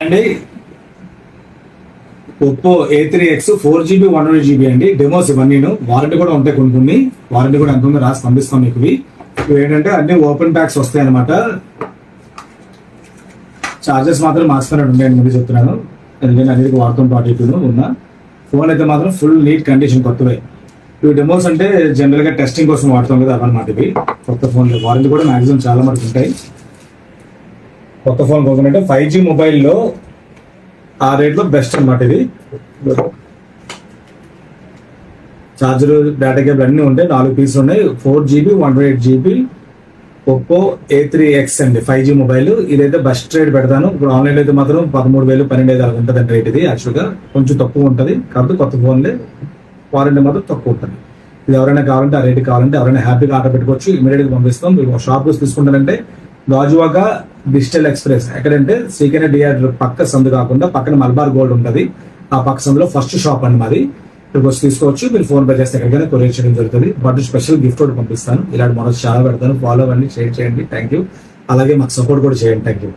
అండి Oppo A3X 4GB 128GB అండి. Demos ఇవన్నీ వారంటీ కూడా ఉంటాయి, కొన్ని వారంటీ కూడా ఎంత ఉందో రాసి పంపిస్తాం మీకు. ఇవి ఏంటంటే అన్ని ఓపెన్ ప్యాక్స్ వస్తాయి అనమాట. చార్జెస్ మాత్రం మార్చుకున్నట్టు ఉంటాయండి, ముందు చెప్తున్నాను. ఎందుకంటే అనేది వాడుతాం పాటు ఉన్న ఫోన్ అయితే మాత్రం ఫుల్ నీట్ కండిషన్ కొత్తవే. ఇవి డెమోస్ అంటే జనరల్ గా టెస్టింగ్ కోసం వాడతాం కదా, అవన్నమాట. ఇవి కొత్త ఫోన్లు వారంటీ కూడా మాక్సిమం చాలా మనకు ఉంటాయి. కొత్త ఫోన్ కోరుకుంటే 5G మొబైల్లో ఆ రేట్లో బెస్ట్ అనమాట. ఇది చార్జర్, డేటా కేబుల్ అన్నీ ఉంటాయి. 4 పీసులు ఉన్నాయి. 4GB 128GB ఒప్పో A3X అండి, 5G మొబైల్. ఇదైతే బెస్ట్ రేట్ పెడతాను. ఇప్పుడు ఆన్లైన్ అయితే మాత్రం 13,000 12,000 అలా ఉంటుంది అండి రేట్. ఇది యాక్చువల్గా కొంచెం తక్కువ ఉంటుంది కాబట్టి కొత్త ఫోన్లే వారంటీ మాత్రం తక్కువ ఉంటుంది. ఇది ఎవరైనా కావాలంటే ఆ రేట్ కావాలంటే ఎవరైనా హ్యాపీగా ఆర్డర్ పెట్టుకోవచ్చు. ఇమీడియట్ గా పంపిస్తాం. మీరు షాప్ తీసుకుంటారంటే గాజువాక డిజిటల్ ఎక్స్ప్రెస్ ఎక్కడంటే సీకెన్ థియేటర్ పక్క సందు కాకుండా పక్కన మలబార్ గోల్డ్ ఉంటుంది. ఆ పక్క సందులో ఫస్ట్ షాప్ అండి మాది. ఇక్కడికి వచ్చి తీసుకోవచ్చు. మీరు ఫోన్ పే చేస్తే ఎక్కడికైనా కొరియర్ చేయడం జరుగుతుంది. బట్ స్పెషల్ గిఫ్ట్ కూడా పంపిస్తాను. ఇలాంటి మోడల్స్ చాలా పెడతాను. ఫాలో అవ్వండి, షేర్ చేయండి. Thank you. అలాగే మాకు సపోర్ట్ కూడా చేయండి. Thank you.